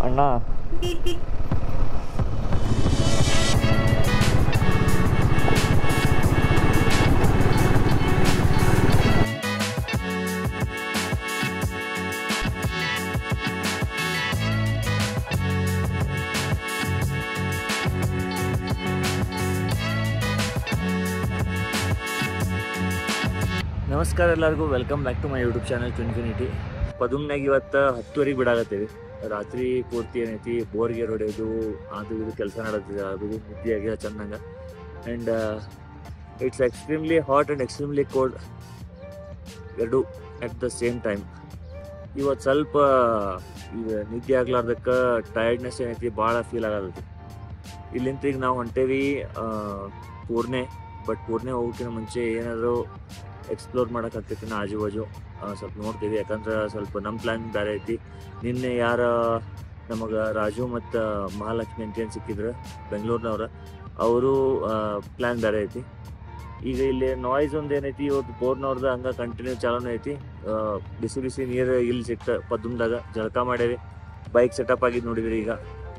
ಅಣ್ಣ ನಮಸ್ಕಾರ ಎಲ್ಲರಿಗೂ, welcome back to my YouTube channel Twinfinity. ಪದುಮ್ನಾಗ ಇವತ್ತು 10:00 ಬಿಡಾಕತ್ತೀವಿ. ರಾತ್ರಿ ಪೂರ್ತಿ ಏನೈತಿ ಬೋರ್ಗೆ ಹೊಡೆಯೋದು ಅದು ಇದು ಕೆಲಸ ನಡೆದಿದೆ. ಅದು ನಿದ್ದೆ ಆಗಿದೆ ಚೆಂದಂಗೆ. And it's extremely hot and extremely cold, ಎರಡು ಅಟ್ ದ ಸೇಮ್ ಟೈಮ್. ಇವತ್ತು ಸ್ವಲ್ಪ ಈಗ ನಿದ್ದೆ ಆಗ್ಲಾರ್ದಕ್ಕೆ ಟಯರ್ಡ್ನೆಸ್ ಏನೈತಿ ಭಾಳ ಫೀಲ್ ಆಗತ್ತೆ. ಇಲ್ಲಿಂದ ಈಗ ನಾವು ಹೊಂಟೇವಿ ಪೂರ್ಣೆ. ಬಟ್ ಪೂರ್ಣೆ ಹೋಗೋಕ್ಕಿಂತ ಮುಂಚೆ ಏನಾದರೂ ಎಕ್ಸ್ಪ್ಲೋರ್ ಮಾಡೋಕ್ಕಾಗ್ತೈತಿ ಆಜು ಬಾಜು ಸ್ವಲ್ಪ ನೋಡ್ತೀವಿ. ಯಾಕಂದ್ರೆ ಸ್ವಲ್ಪ ನಮ್ಮ ಪ್ಲ್ಯಾನ್ ಬೇರೆ ಐತಿ. ನಿನ್ನೆ ಯಾರ ನಮಗೆ ರಾಜು ಮತ್ತು ಮಹಾಲಕ್ಷ್ಮಿ ಅಂತ ಸಿಕ್ಕಿದ್ರು ಬೆಂಗಳೂರಿನವ್ರು, ಅವರು ಪ್ಲ್ಯಾನ್ ಬೇರೆ ಐತಿ. ಈಗ ಇಲ್ಲಿ ನಾಯ್ಸ್ ಒಂದು ಏನೈತಿ, ಇವತ್ತು ಬೋರ್ನವ್ರದ್ದು ಹಂಗೆ ಕಂಟಿನ್ಯೂ ಚಾಲೂ ಐತಿ. ಬಿಸಿ ಬಿಸಿ ನೀರು ಇಲ್ಲಿ ಸಿಕ್ತ ಪದ್ಮದಾಗ ಜಳಕ ಮಾಡೇವಿ. ಬೈಕ್ ಸೆಟಪ್ ಆಗಿದ್ದು ನೋಡಿದ್ರಿ. ಈಗ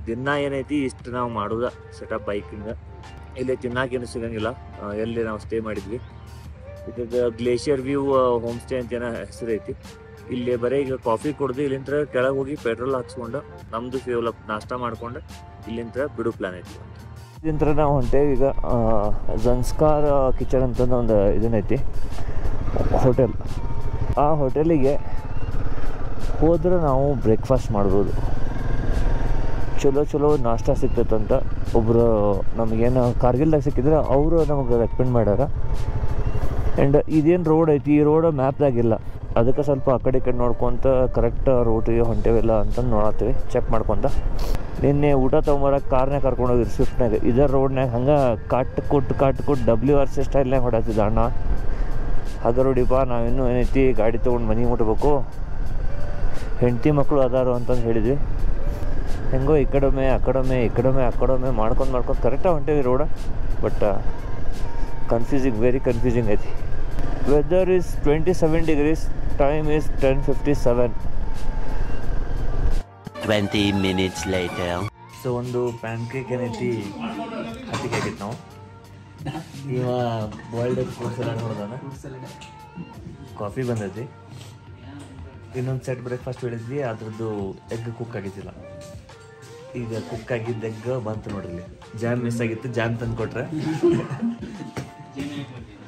ದಿನ ಏನೈತಿ ಇಷ್ಟು ನಾವು ಮಾಡೋದ ಸೆಟಪ್ ಬೈಕಿಂದ. ಇಲ್ಲಿ ತಿನ್ನೋಕೇನು ಸಿಗಂಗಿಲ್ಲ. ಎಲ್ಲಿ ನಾವು ಸ್ಟೇ ಮಾಡಿದ್ವಿ ಇದ್ರದ್ದು ಗ್ಲೇಷಿಯರ್ ವ್ಯೂ ಹೋಮ್ ಸ್ಟೇ ಅಂತ ಏನೋ ಹೆಸರು ಐತಿ. ಇಲ್ಲಿ ಬರೀ ಈಗ ಕಾಫಿ ಕುಡ್ದು ಇಲ್ಲಿಂದ ಕೆಳಗೆ ಹೋಗಿ ಪೆಟ್ರೋಲ್ ಹಾಕ್ಸ್ಕೊಂಡು ನಮ್ಮದು ಫ್ಯೂಲ್ ಅಪ್ ನಾಷ್ಟ ಮಾಡ್ಕೊಂಡು ಇಲ್ಲಿಂದ ಬಿಡು ಪ್ಲ್ಯಾನ್ ಐತಿ. ಇಲ್ಲಿಂದ ನಾವು ಹೊಂಟೇವಿ ಈಗ ಜನ್ಸ್ಕಾರ್ ಕಿಚನ್ ಅಂತಂದು ಒಂದು ಇದನ್ನೈತಿ ಹೋಟೆಲ್. ಆ ಹೋಟೆಲಿಗೆ ಹೋದ್ರೆ ನಾವು ಬ್ರೇಕ್ಫಾಸ್ಟ್ ಮಾಡ್ಬೋದು. ಚಲೋ ಚಲೋ ನಾಷ್ಟ ಸಿಗ್ತೈತಂತ ಒಬ್ಬರು ನಮಗೇನು ಕಾರ್ಗಿಲ್ದಾಗ ಸಿಕ್ಕಿದ್ರೆ ಅವರು ನಮಗೆ ರೆಕಮೆಂಡ್ ಮಾಡ್ಯಾರ. ಆ್ಯಂಡ್ ಇದೇನು ರೋಡ್ ಐತಿ, ಈ ರೋಡ್ ಮ್ಯಾಪ್ದಾಗಿಲ್ಲ. ಅದಕ್ಕೆ ಸ್ವಲ್ಪ ಆ ಕಡೆ ಈ ಕಡೆ ನೋಡ್ಕೊತ ಕರೆಕ್ಟ್ ರೂಟಿಗೆ ಹೊಂಟೇವಿಲ್ಲ ಅಂತಂದು ನೋಡತ್ತೀವಿ, ಚೆಕ್ ಮಾಡ್ಕೊತ. ನಿನ್ನೆ ಊಟ ತೊಗೊಂಬರಕ್ಕೆ ಕಾರ್ನಾಗ ಕರ್ಕೊಂಡೋಗಿರಿ ಸ್ವಿಫ್ಟ್ನಾಗ. ಇದರ ರೋಡ್ನಾಗ ಹಂಗೆ ಕಾಟ್ ಕೊಟ್ಟು WRC ಸ್ಟೈಲ್ನಾಗ ಹೊಡತ್ತಿದ್ದ ಅಣ್ಣ. ಹಾಗೆ ನೋಡಿಪ್ಪ, ನಾವಿನ್ನೂ ಏನೈತಿ ಗಾಡಿ ತೊಗೊಂಡು ಮನೆಗೆ ಮುಟ್ಬೇಕು, ಹೆಂಡತಿ ಮಕ್ಕಳು ಅದಾರು ಅಂತಂದು ಹೇಳಿದ್ವಿ. ಹೆಂಗೋ ಈ ಕಡೆಮೆ ಮಾಡ್ಕೊಂಡು ಕರೆಕ್ಟಾಗಿ ಹೊಂಟೇವಿ ರೋಡ. ಬಟ್ ವೆರಿ ಕನ್ಫ್ಯೂಸಿಂಗ್ ಐತಿ. Weather is 27 degrees, time is 10:57. 20 minutes later. So ಒಂದು ಪ್ಯಾನ್ ಕೇಕ್ ಏನೈತಿ ಹತ್ತಿಗೆ ಆಗೈತಿ. ನಾವು ಇವ ಬಾಯ್ಲ್ಡ್ ಎಗ್ ಫ್ರೂಟ್ ಸಲಾಡ್ ನೋಡ್ದಾನ, ಕಾಫಿ ಬಂದೈತಿ. ಇನ್ನೊಂದು ಸೆಟ್ ಬ್ರೇಕ್ಫಾಸ್ಟ್ ಹೇಳಿದ್ವಿ, ಅದ್ರದ್ದು ಎಗ್ ಕುಕ್ ಆಗಿದ್ದಿಲ್ಲ. ಈಗ ಕುಕ್ ಆಗಿದ್ದ ಎಗ್ ಬಂತು ನೋಡ್ರಿ. ಜಾಮ್ ಮಿಸ್ ಆಗಿತ್ತು, ಜಾಮ್ ತಂದು ಕೊಟ್ರೆ.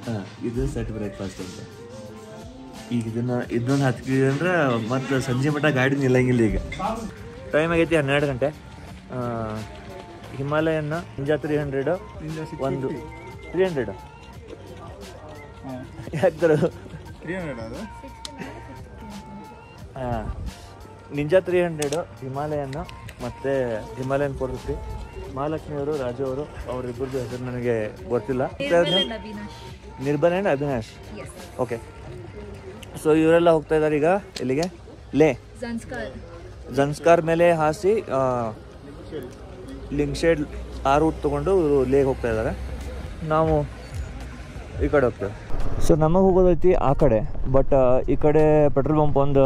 ಹಾಂ, ಇದು ಸೆಟ್ ಬ್ರೇಕ್ಫಾಸ್ಟ್ ಅಂತ. ಈಗ ಇದನ್ನ ಹತ್ಕಿದ್ವಿ ಅಂದ್ರೆ ಮತ್ತು ಸಂಜೆ ಮಟ್ಟ ಗಾಡಿ ನಿಲ್ಲಂಗಿಲ್ಲ. ಈಗ ಟೈಮ್ ಆಗೈತಿ 12 ಗಂಟೆ. ಹಿಮಾಲಯನ್ನ ನಿಂಜಾ 300 ಒಂದು 300 ಯಾಕ್ತಾರೆ ಹಾಂ, ನಿಂಜಾ 300 ಹಿಮಾಲಯನ್ನ ಮತ್ತು ಹಿಮಾಲಯನ್ 450. ಮಹಾಲಕ್ಷ್ಮಿಯವರು, ರಾಜು ಅವರು, ಅವರಿಬ್ಬರದ್ದು ಹೆಸರು ನನಗೆ ಗೊತ್ತಿಲ್ಲ. ನಿರ್ಬಲ್ ಆ್ಯಂಡ್ ಅವಿನಾಶ್. ಓಕೆ, ಸೊ ಇವರೆಲ್ಲ ಹೋಗ್ತಾ ಇದ್ದಾರೆ ಈಗ ಇಲ್ಲಿಗೆ, ಜನ್ಸ್ಕಾರ್ ಮೇಲೆ ಹಾಸಿ ಲಿಂಗ್ಶೆಡ್ ಆ ರೂಟ್ ತೊಗೊಂಡು ಲೇಗೆ ಹೋಗ್ತಾ ಇದ್ದಾರೆ. ನಾವು ಈ ಕಡೆ ಹೋಗ್ತೇವೆ. ಸೊ ನಮಗೆ ಹೋಗೋದೈತಿ ಆ ಕಡೆ. ಬಟ್ ಈ ಕಡೆ ಪೆಟ್ರೋಲ್ ಪಂಪ್ ಒಂದು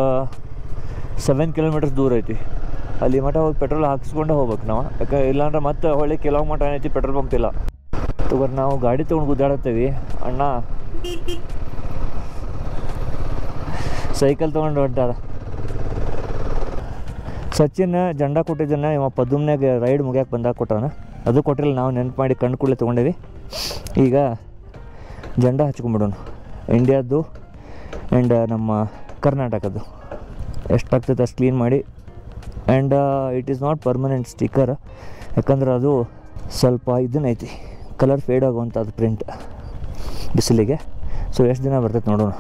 7 kilometers ದೂರ ಐತಿ. ಅಲ್ಲಿ ಮಠ ಹೋಗಿ ಪೆಟ್ರೋಲ್ ಹಾಕ್ಸ್ಕೊಂಡೆ ಹೋಗ್ಬೇಕು ನಾವು. ಯಾಕೆ ಇಲ್ಲಾಂದ್ರೆ ಮತ್ತೆ ಹೊಳ್ಳಿ ಕೆಲವು ಮಠ ಏನೈತಿ ಪೆಟ್ರೋಲ್ ಪಂಪ್ ಇಲ್ಲ. ತಗೋರಿ ನಾವು ಗಾಡಿ ತೊಗೊಂಡು ಗುದ್ದಾಡತ್ತೀವಿ. ಅಣ್ಣ ಸೈಕಲ್ ತೊಗೊಂಡು ಹೊಂಟಾರ. ಸಚಿನ್ ಜಂಡ ಕೊಟ್ಟಿದ್ದನ್ನು ಇವ ಪದುಮ್ನಾಗ ರೈಡ್ ಮುಗ್ಯಾಕೆ ಬಂದಾಗ ಕೊಟ್ಟಾನ. ಅದು ಕೊಟ್ಟಿಲ್ಲ, ನಾವು ನೆನಪು ಮಾಡಿ ಕಣ್ಣು ಕೂಡಲೇ ತೊಗೊಂಡೇವಿ. ಈಗ ಜಂಡ ಹಚ್ಕೊಂಡ್ಬಿಡೋಣ, ಇಂಡಿಯಾದ್ದು ಆ್ಯಂಡ್ ನಮ್ಮ ಕರ್ನಾಟಕದ್ದು. ಎಷ್ಟಾಗ್ತೈತೆ ಅಷ್ಟು ಕ್ಲೀನ್ ಮಾಡಿ. And it is not permanent sticker, ಯಾಕಂದ್ರೆ ಅದು ಸ್ವಲ್ಪ ಇದನ್ನೈತಿ ಕಲರ್ ಫೇಡ್ ಆಗುವಂಥದ್ದು ಪ್ರಿಂಟ್ ಬಿಸಿಲಿಗೆ. ಸೊ ಎಷ್ಟು ದಿನ ಬರ್ತೈತೆ ನೋಡೋಣ.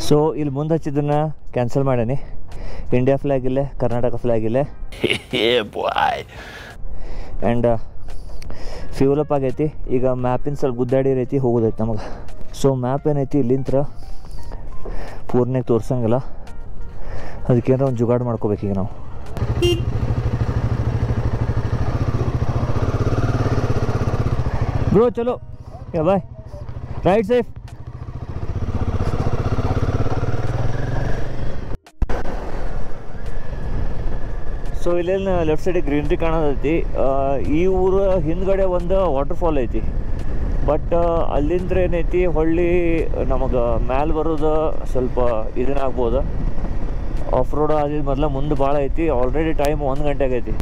ಸೊ ಇಲ್ಲಿ ಮುಂದೆ ಹಚ್ಚಿದ್ದನ್ನು ಕ್ಯಾನ್ಸಲ್ ಮಾಡೀನಿ. ಇಂಡಿಯಾ ಫ್ಲ್ಯಾಗ್ ಇಲ್ಲೇ, ಕರ್ನಾಟಕ ಫ್ಲ್ಯಾಗ್ ಇಲ್ಲೇ. ಆ್ಯಂಡ್ ಫ್ಯೂಲ್ ಅಪ್ ಆಗೈತಿ. ಈಗ ಮ್ಯಾಪಿನ ಸ್ವಲ್ಪ ಗುದ್ದಾಡಿ ರೀತಿ ಹೋಗೋದೈತಿ ನಮಗೆ. ಸೊ ಮ್ಯಾಪ್ ಏನೈತಿ ಇಲ್ಲಿಂದ ಪೂರ್ಣಕ್ಕೆ ತೋರ್ಸಂಗಿಲ್ಲ. ಅದಕ್ಕೇನಾರ ಒಂದು ಜುಗಾಡು ಮಾಡ್ಕೋಬೇಕೀಗ ನಾವು. ಬ್ರೋ ಚಲೋ ಯಾ ಬಾಯ್ ರೈಟ್ ಸೇಫ್. ಸೊ ಇಲ್ಲೇನು ಲೆಫ್ಟ್ ಸೈಡಿಗೆ ಗ್ರೀನ್ರಿ ಕಾಣೋದೈತಿ. ಈ ಊರ ಹಿಂದ್ಗಡೆ ಒಂದು ವಾಟರ್ಫಾಲ್ ಐತಿ. ಬಟ್ ಅಲ್ಲಿಂದ ಏನೈತಿ ಹೊಳ್ಳಿ ನಮಗೆ ಮ್ಯಾಲೆ ಬರೋದು ಸ್ವಲ್ಪ ಇದನ್ನಾಗ್ಬೋದು. ಆಫ್ ರೋಡ್ ಆದಿದ್ದು ಮೊದಲ ಮುಂದೆ ಭಾಳ ಐತಿ. ಆಲ್ರೆಡಿ ಟೈಮ್ 1 ಗಂಟೆ ಆಗೈತಿ.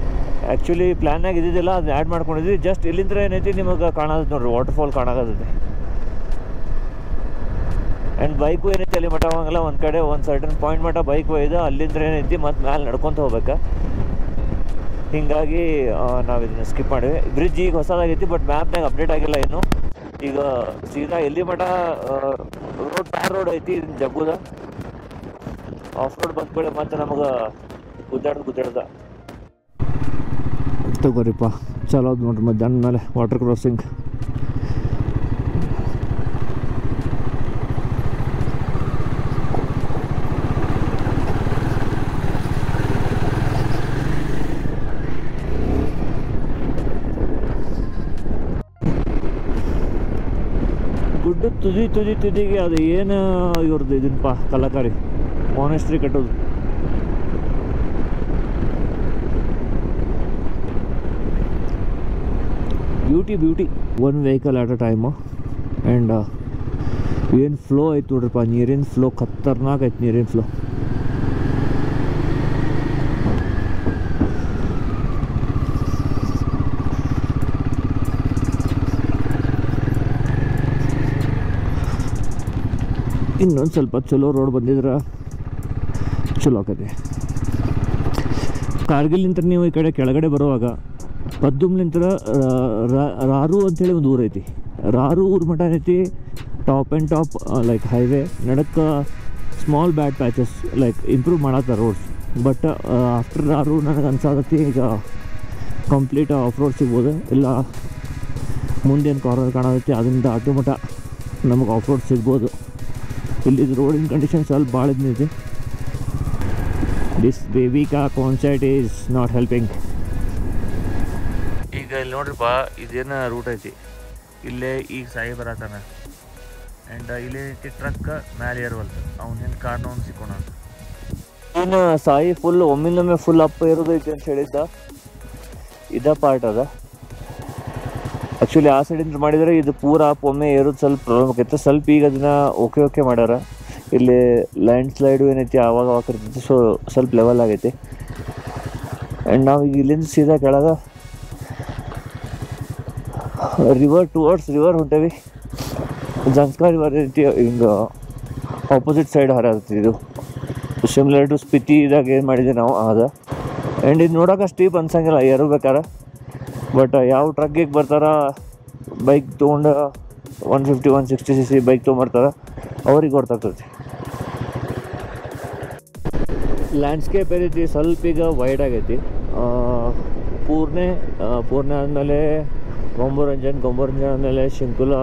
ಆ್ಯಕ್ಚುಲಿ ಪ್ಲ್ಯಾನಾಗ ಇದ್ದಿದ್ದಿಲ್ಲ, ಅದನ್ನ ಆ್ಯಡ್ ಮಾಡ್ಕೊಂಡಿದ್ವಿ. ಜಸ್ಟ್ ಇಲ್ಲಿಂದ ಏನೈತಿ ನಿಮಗೆ ಕಾಣೋದು ನೋಡ್ರಿ, ವಾಟರ್ಫಾಲ್ ಕಾಣಾಕತ್ತೈತಿ. ಆ್ಯಂಡ್ ಬೈಕು ಏನೈತಿ ಅಲ್ಲಿ ಮಠ ಹೋಗಂಗಿಲ್ಲ. ಒಂದು ಕಡೆ ಒಂದು ಸರ್ಟನ್ ಪಾಯಿಂಟ್ ಮಠ ಬೈಕ್ ಒಯ್ದು ಅಲ್ಲಿಂದ ಏನೈತಿ ಮತ್ತು ಮ್ಯಾಲೆ ನಡ್ಕೊತ ಹೋಗ್ಬೇಕು. ಹೀಗಾಗಿ ನಾವು ಇದನ್ನು ಸ್ಕಿಪ್ ಮಾಡಿವಿ. ಬ್ರಿಡ್ಜ್ ಈಗ ಹೊಸದಾಗೈತಿ, ಬಟ್ ಮ್ಯಾಪ್ನಾಗ ಅಪ್ಡೇಟ್ ಆಗಿಲ್ಲ ಇನ್ನು. ಈಗ ಸೀದಾ ಎಲ್ಲಿ ಮಠ ರೋಡ್ ಟಾರ್ ರೋಡ್ ಐತಿ, ಇದನ್ನ ಜಗ್ಗುದ. ಆಫ್ ರೋಡ್ ಬಂದ್ಕೊಳ್ಳಿ ಮತ್ತೆ ನಮಗೆ ಗುದ್ದಾಡ್ದ ತಗೋರಿಪ್ಪ. ಚಲೋ ಅದು ನೋಡ್ರಿ ಮಧ್ಯಾಹ್ನ ಮೇಲೆ ವಾಟರ್ ಕ್ರಾಸಿಂಗ್. ಗುಡ್ಡ ತುದಿಗೆ ಅದು ಏನು ಇವ್ರದ್ದು ಇದನ್ನಪ್ಪ ಕಲಾಕಾರಿ ಮಾನೆಸ್ಟ್ರಿ ಕಟ್ಟೋದು. Beauty one vehicle at a time. And ಏನು ಫ್ಲೋ ಐತೆ ನೋಡ್ರಿಪ್ಪ, ನೀರಿನ ಫ್ಲೋ ಖತರ್ನಾಕ್ ಐತೆ ನೀರಿನ ಫ್ಲೋ. ಇನ್ನೊಂದು ಸ್ವಲ್ಪ ಚಲೋ ರೋಡ್ ಬಂದಿದ್ರೆ ಚಲೋ ಆಕೈತಿ. ಕಾರ್ಗಿಲ್ನಿಂತ ನೀವು ಈ ಕಡೆ ಕೆಳಗಡೆ ಬರುವಾಗ ಪದ್ದುಮ್ಲಿಂತ ರಾರು ಅಂಥೇಳಿ ಒಂದು ಊರು ಐತಿ. ರಾರು ಊರು ಮಠ ಐತಿ. Top and top like highway ನಡಕ್ಕೆ small bad patches like improve ಮಾಡತ್ತಾರೆ ರೋಡ್ಸ್. ಬಟ್ ಆಫ್ಟರ್ ರಾರು ನನಗೆ ಅನ್ಸಾದತಿ ಈಗ ಕಂಪ್ಲೀಟ್ ಆಫ್ ರೋಡ್ ಸಿಗ್ಬೋದು. ಇಲ್ಲ ಮುಂದೇನು ಕಾರ್ನರ್ ಕಾಣತೈತಿ ಅದರಿಂದ ಆಟೋ ಮಠ ನಮಗೆ ಆಫ್ ರೋಡ್ ಸಿಗ್ಬೋದು. ಇಲ್ಲಿದ್ದು ರೋಡಿನ ಕಂಡೀಷನ್ ಸ್ವಲ್ಪ ಭಾಳ ಇದೈತಿ. ದಿಸ್ ಬೇಬಿ ಕಾ ಕಾನ್ಸರ್ಟ್ ಈಸ್ ನಾಟ್ ಹೆಲ್ಪಿಂಗ್. ಈಗ ಇಲ್ಲಿ ನೋಡ್ರಿಪ್ಪ, ಇದೇನು ರೂಟ್ ಐತಿ. ಇಲ್ಲೇ ಈಗ ಸಾಯಿ ಬರತ್ತಾನ. ಆ್ಯಂಡ್ ಇಲ್ಲಿ ಐತಿ ಟ್ರಕ್ ಮ್ಯಾಲೆ ಏರ್ವಲ್ತ. ಅವ್ನ ಹಿಂದೆ ಕಾರ್ನ ಅವ್ನು ಸಿಕ್ಕೋಣ. ಇನ್ನು ಸಾಯಿ ಫುಲ್ ಒಮ್ಮಿಂದೊಮ್ಮೆ ಫುಲ್ ಅಪ್ ಇರೋದೈತಿ ಅಂತ ಹೇಳಿದ್ದ. ಇದ ಪಾರ್ಟ್ ಅದ. ಆ್ಯಕ್ಚುಲಿ ಆ ಸೈಡಿಂದ ಮಾಡಿದರೆ ಇದು ಪೂರ ಅಪ್ ಒಮ್ಮೆ ಏರೋದು ಸ್ವಲ್ಪ ಪ್ರಾಬ್ಲಮ್ ಆಕೈತೆ. ಸ್ವಲ್ಪ ಈಗ ಅದನ್ನು ಓಕೆ ಮಾಡ್ಯಾರ. ಇಲ್ಲಿ ಲ್ಯಾಂಡ್ ಸ್ಲೈಡು ಏನೈತಿ ಆವಾಗ ಇರ್ತೈತಿ. ಸೊ ಸ್ವಲ್ಪ ಲೆವೆಲ್ ಆಗೈತಿ. ಆ್ಯಂಡ್ ನಾವು ಈಗ ಇಲ್ಲಿಂದ ಸೀದಾ ಕೆಳಗೆ ಟುವರ್ಡ್ಸ್ ರಿವರ್ ಹೊಂಟೇವಿ. ಜನ್ಸ್ಕಾ ರಿವರ್ ಐತಿ ಹಿಂಗೆ ಆಪೋಸಿಟ್ ಸೈಡ್ ಹರಿಯತೈತಿ. ಇದು ಸಿಮ್ಲರ್ ಟು ಸ್ಪಿತಿ ಇದಾಗ ಏನು ಮಾಡಿದ್ವಿ ನಾವು ಅದ. ಆ್ಯಂಡ್ ಇದು ನೋಡೋಕೆ ಸ್ಟೀಪ್ ಅನ್ಸಂಗಿಲ್ಲ ಏರ್ಬೇಕಾರೆ. ಬಟ್ ಯಾವ ಟ್ರಕ್ಕಿಗೆ ಬರ್ತಾರ ಬೈಕ್ ತೊಗೊಂಡು 150-160cc ಬೈಕ್ ತೊಗೊಂಬರ್ತಾರೆ ಅವ್ರಿಗೆ ಗೊತ್ತಾಗ್ತೈತಿ. ಲ್ಯಾಂಡ್ಸ್ಕೇಪ್ ಏನೈತಿ ಸ್ವಲ್ಪ ಈಗ ವೈಡ್ ಆಗೈತಿ. ಪೂರ್ಣೆ ಆದಮೇಲೆ ಗೊಂಬೋರಂಜನ್ ಆದಮೇಲೆ ಶಿಂಕುಲ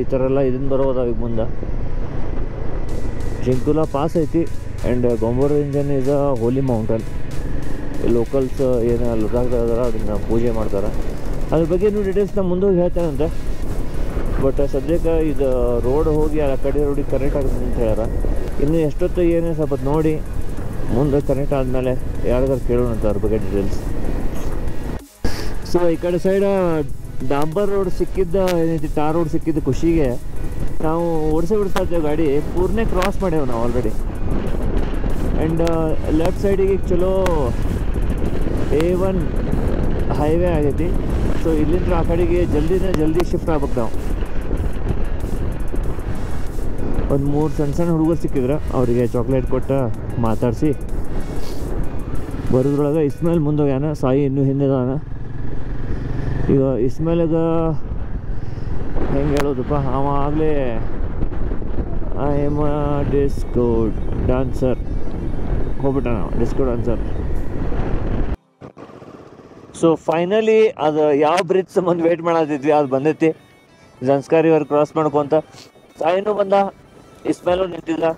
ಈ ಥರ ಎಲ್ಲ ಇದನ್ನು ಬರೋದಾವ ಈಗ ಮುಂದೆ. ಶಿಂಕುಲ ಪಾಸ್ ಐತಿ. And Gonbo Rangjon is a holy mountain. Locals ಏನು ಲದಾಖ್ದಾರ ಅದನ್ನು ಪೂಜೆ ಮಾಡ್ತಾರೆ. ಅದ್ರ ಬಗ್ಗೆ ಇನ್ನೂ ಡೀಟೇಲ್ಸ್ ನಾನು ಮುಂದೆ ಹೋಗಿ ಹೇಳ್ತೇನಂತೆ. ಬಟ್ ಸದ್ಯಕ್ಕೆ ಇದು ರೋಡ್ ಹೋಗಿ ಆ ಕಡೆ ರೋಡಿಗೆ ಕನೆಕ್ಟ್ ಆಗುತ್ತೆ ಅಂತ ಹೇಳ್ಯಾರ. ಇನ್ನು ಎಷ್ಟೊತ್ತು ಏನೇ ಸ್ವಲ್ಪ ನೋಡಿ ಮುಂದೆ ಕನೆಕ್ಟ್ ಆದಮೇಲೆ ಯಾರಿಗಾರು ಕೇಳೋಣಂತ ಅದ್ರ ಬಗ್ಗೆ ಡೀಟೇಲ್ಸ್. ಸೊ ಈ ಕಡೆ ಸೈಡ್ ಡಾಂಬರ್ ರೋಡ್ ಸಿಕ್ಕಿದ್ದ ಏನೈತಿ ಟಾರ್ ರೋಡ್ ಸಿಕ್ಕಿದ್ದು ಖುಷಿಗೆ ನಾವು ಬಿಡ್ತಾ ಇದ್ದೇವೆ ಗಾಡಿ. ಪೂರ್ಣೆ ಕ್ರಾಸ್ ಮಾಡೇವು ನಾವು ಆಲ್ರೆಡಿ. ಆ್ಯಂಡ್ ಲೆಫ್ಟ್ ಸೈಡಿಗೆ ಚಲೋ A1 ಹೈವೇ ಆಗೈತಿ. ಸೊ ಇಲ್ಲಿಂದ ಆ ಕಡೆಗೆ ಜಲ್ದಿ ಶಿಫ್ಟ್ ಆಗ್ಬೇಕು ನಾವು. ಒಂದು 3 ಸಣ್ಣ ಹುಡುಗರು ಸಿಕ್ಕಿದ್ರೆ ಅವರಿಗೆ ಚಾಕ್ಲೇಟ್ ಕೊಟ್ಟು ಮಾತಾಡಿಸಿ ಬರೋದ್ರೊಳಗೆ ಇಸ್ಮೇಲ್ ಮುಂದೋಗ್ಯಾನ. ಸಾಯಿ ಇನ್ನೂ ಹಿಂದಿದಾನ. ಈಗ ಇಸ್ಮೇಲಿಗೆ ಹೆಂಗೆ ಹೇಳೋದಪ್ಪ, ಅವ ಆಗಲೇ I am a disco dancer ಹೋಗ್ಬಿಟ್ಟ ನಾವು ಡಿಸ್ಕೋ ಡ್ಯಾನ್ಸರ್. ಸೊ ಫೈನಲಿ ಅದು ಯಾವ ಬ್ರಿಡ್ಜ್ ಸಂಬಂಧ ವೇಟ್ ಮಾಡತ್ತಿದ್ವಿ ಅದು ಬಂದೈತಿ. ಜನ್ಸ್ಕಾ ರಿವರ್ ಕ್ರಾಸ್ ಮಾಡ್ಕೊಂತ ಸಾಯಿನೂ ಬಂದ, ಇಸ್ಮೇಲು ನಿಂತಿದ್ದ.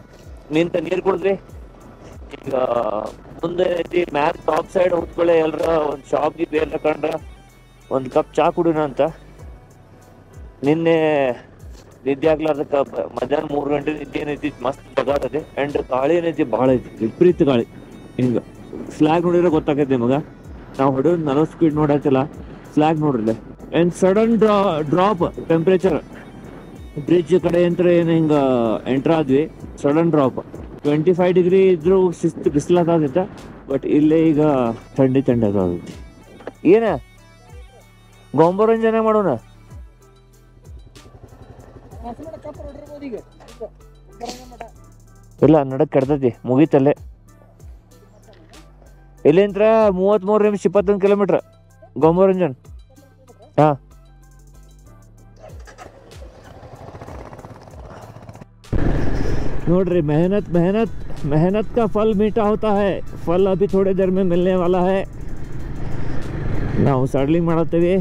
ನಿಂತ ನೀರು ಕುಡಿದ್ವಿ. ಈಗ ಮುಂದೆ ಐತಿ ಮ್ಯಾಪ್ ಟಾಪ್ ಸೈಡ್ ಹೋಗ್ಕೊಳ್ಳೆ ಎಲ್ಲರ ಒಂದು ಶಾಪ್ಗೆ ಬೇರೆ ಕಂಡ್ರೆ ಒಂದು ಕಪ್ ಚಾ ಕುಡಿನ ಅಂತ. ನಿನ್ನೆ ನಿದ್ದೆ ಆಗ್ಲಾರ್ದಕ್ಕೆ ಮಧ್ಯಾಹ್ನ 3 ಗಂಟೆ ನಿದ್ದೆ ಏನೈತಿ ಮಸ್ತ್ ಬಗಾಟದೆ ಆ್ಯಂಡ್ ಗಾಳಿ ಏನೈತಿ ಭಾಳ ಐತಿ ವಿಪರೀತ ಗಾಳಿ. ಹಿಂಗೆ ಫ್ಲಾಗ್ ನೋಡಿದ್ರೆ ಗೊತ್ತಾಗೈತೆ ನಿಮಗೆ. ನಾವು ಹೊಡೆಯೋದು 40 ಸ್ಪೀಡ್ ನೋಡತ್ತಿಲ್ಲ, ಫ್ಲಾಗ್ ನೋಡ್ರಿ. And sudden drop temperature bridge ಕಡೆ ಅಂತ ಏನು ಹಿಂಗೆ ಎಂಟ್ರ್ ಆದ್ವಿ, ಸಡನ್ ಡ್ರಾಪ್ 25 ಡಿಗ್ರಿ ಇದ್ರೂ ಶಿಸ್ತು ಬಿಸಿಲಾಗೈತೆ. ಬಟ್ ಇಲ್ಲೇ ಈಗ ಥಂಡಿ ಆಗೈತಿ. ಏನ ಗೊಂಬರಂಜನೆ ಮಾಡೋಣ? ಇಲ್ಲ ನಡಕ್ ಕೆಡ್ತೈತಿ, ಮುಗೀತಲ್ಲೇ. ಇಲ್ಲಿಂದ್ರ 33 ನಿಮಿಷ 21 ಕಿಲೋಮೀಟ್ರ್ ಗೊಂಬರಂಜನ್. ಹಾ नोड्री मेहनत मेहनत मेहनत का फल मीठा होता है. फल अभी थोड़ी देर में मिलने वाला है. ನಾವು ಸಡ್ಲಿಂಗ್ ಮಾಡತ್ತೀವಿ,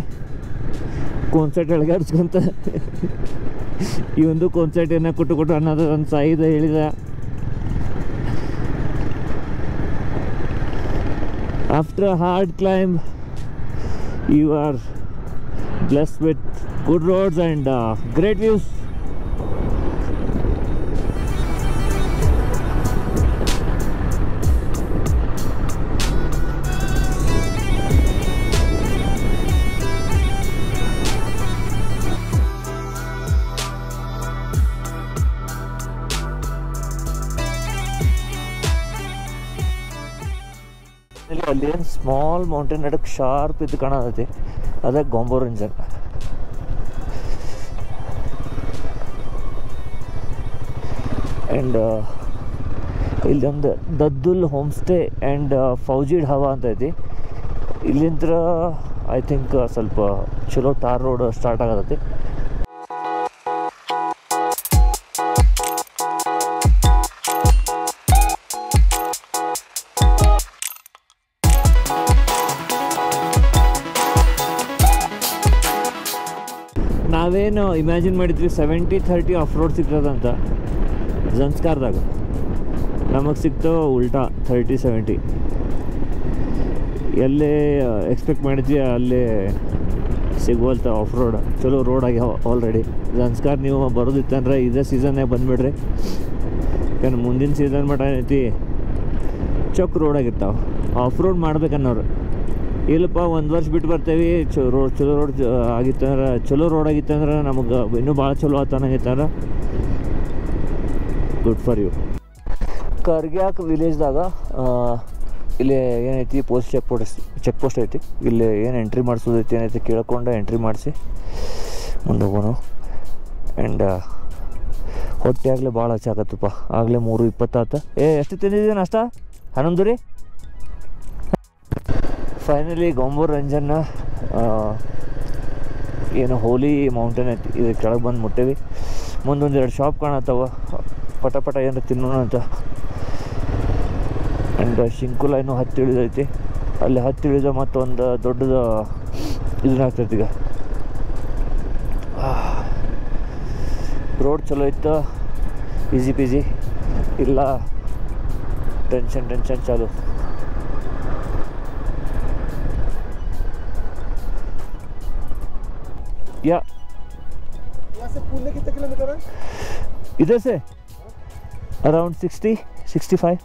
ಕಾನ್ಸರ್ಟ್ ಎಳ್ಗಾಡ್ಸ್ಕೊಂತ. ಈ ಒಂದು ಕಾನ್ಸರ್ಟ್ ಏನ ಕೊಟ್ಟು ಅನ್ನೋದು ಒಂದು ಸಾಯಿದ ಹೇಳಿದ. After a hard climb you are blessed with good roads and great views. ಅಲ್ಲಿ ಏನು ಸ್ಮಾಲ್ ಮೌಂಟೇನ್ ನಡಕ್ಕೆ ಶಾರ್ಪ್ ಇದು ಕಾಣತೈತಿ, ಅದೇ ಗೊಂಬರಂಜನ್. ಆ್ಯಂಡ್ ಇಲ್ಲೊಂದು ದದ್ದುಲ್ home stay and Fauji dhaba ಅಂತ ಐತಿ. ಇಲ್ಲಿಂದ ಐ ಥಿಂಕ್ ಸ್ವಲ್ಪ ಚಲೋ ಟಾರ್ ರೋಡ್ ಸ್ಟಾರ್ಟ್ ಆಗತೈತಿ. ನಾವೇನು ಇಮ್ಯಾಜಿನ್ ಮಾಡಿದ್ವಿ 70-30 ಆಫ್ ರೋಡ್ ಸಿಗ್ತದಂತ ಜನ್ಸ್ಕಾರ್ದಾಗ, ನಮಗೆ ಸಿಗ್ತವೆ ಉಲ್ಟಾ 30-70. ಎಲ್ಲೇ ಎಕ್ಸ್ಪೆಕ್ಟ್ ಮಾಡಿದ್ವಿ ಅಲ್ಲೇ ಸಿಗುವಲ್ತ ಆಫ್ ರೋಡ್. ಚಲೋ ರೋಡ್ ಆಗ್ಯಾವ ಆಲ್ರೆಡಿ. ಜನ್ಸ್ಕಾರ್ ನೀವು ಬರೋದಿತ್ತಂದ್ರೆ ಇದೇ ಸೀಸನ್ನೇ ಬಂದುಬಿಡ್ರಿ, ಯಾಕಂದ್ರೆ ಮುಂದಿನ ಸೀಸನ್ ಮಟ್ಟ ಏನೈತಿ ಚೊಕ್ ರೋಡ್ ಆಗಿರ್ತಾವೆ. ಆಫ್ ರೋಡ್ ಮಾಡ್ಬೇಕನ್ನೋರು ಇಲ್ಲಪ್ಪ, 1 ವರ್ಷ ಬಿಟ್ಟು ಬರ್ತೇವೆ, ಚಲೋ ರೋಡ್ ಆಗಿತ್ತಂದ್ರೆ, ಚಲೋ ರೋಡ್ ಆಗಿತ್ತಂದ್ರೆ ನಮಗೆ ಇನ್ನೂ ಭಾಳ ಚಲೋ ಆತನಾಗಿತ್ತಂದ್ರೆ ಗುಡ್ ಫಾರ್ ಯು. ಕರ್ಗ್ಯಾಕ್ ವಿಲೇಜ್ದಾಗ ಇಲ್ಲಿ ಏನೈತಿ ಚೆಕ್ ಪೋಸ್ಟ್ ಐತಿ. ಇಲ್ಲಿ ಏನು ಎಂಟ್ರಿ ಮಾಡಿಸೋದೈತಿ ಏನೈತಿ ಕೇಳ್ಕೊಂಡು ಎಂಟ್ರಿ ಮಾಡಿಸಿ ಮುಂದೆ ಹೋಗೋಣ. ಆ್ಯಂಡ್ ಹೊಟ್ಟೆ ಆಗಲೇ ಭಾಳ ಹಚ್ಚಾಕತ್ತಪ್ಪ, ಆಗಲೇ 3:20 ಆತ. ಎಷ್ಟು ತಿಂದಿದ್ದೀವಿ ನಾಷ್ಟ? 11 ರೀ. ಫೈನಲಿ ಗೊಂಬರಂಜನ್ನ ಏನು ಹೋಲಿ ಮೌಂಟೇನ್ ಐತಿ, ಇದು ಕೆಳಗೆ ಬಂದು ಮುಟ್ಟೇವಿ. ಮುಂದೊಂದು 2 ಶಾಪ್ ಕಾಣತ್ತವ, ಪಟ ಏನಾರ ತಿನ್ನೋಣ ಅಂತ. ಆ್ಯಂಡ್ ಶಿಂಕುಲ ಇನ್ನೂ ಹತ್ತಿ ಇಳಿದೈತಿ, ಅಲ್ಲಿ ಹತ್ತಿ ಇಳಿದ ಮತ್ತೊಂದು ದೊಡ್ಡದು ಇದನ್ನಾಗ್ತೈತಿ. ಈಗ ರೋಡ್ ಚಲೋ ಇತ್ತು, ಈಸಿ ಪೀಸಿ, ಇಲ್ಲ ಟೆನ್ಷನ್ ಚಾಲು. या यहाँ से पुणे कितने किलोमीटर है? इधर से अराउंड 60-65.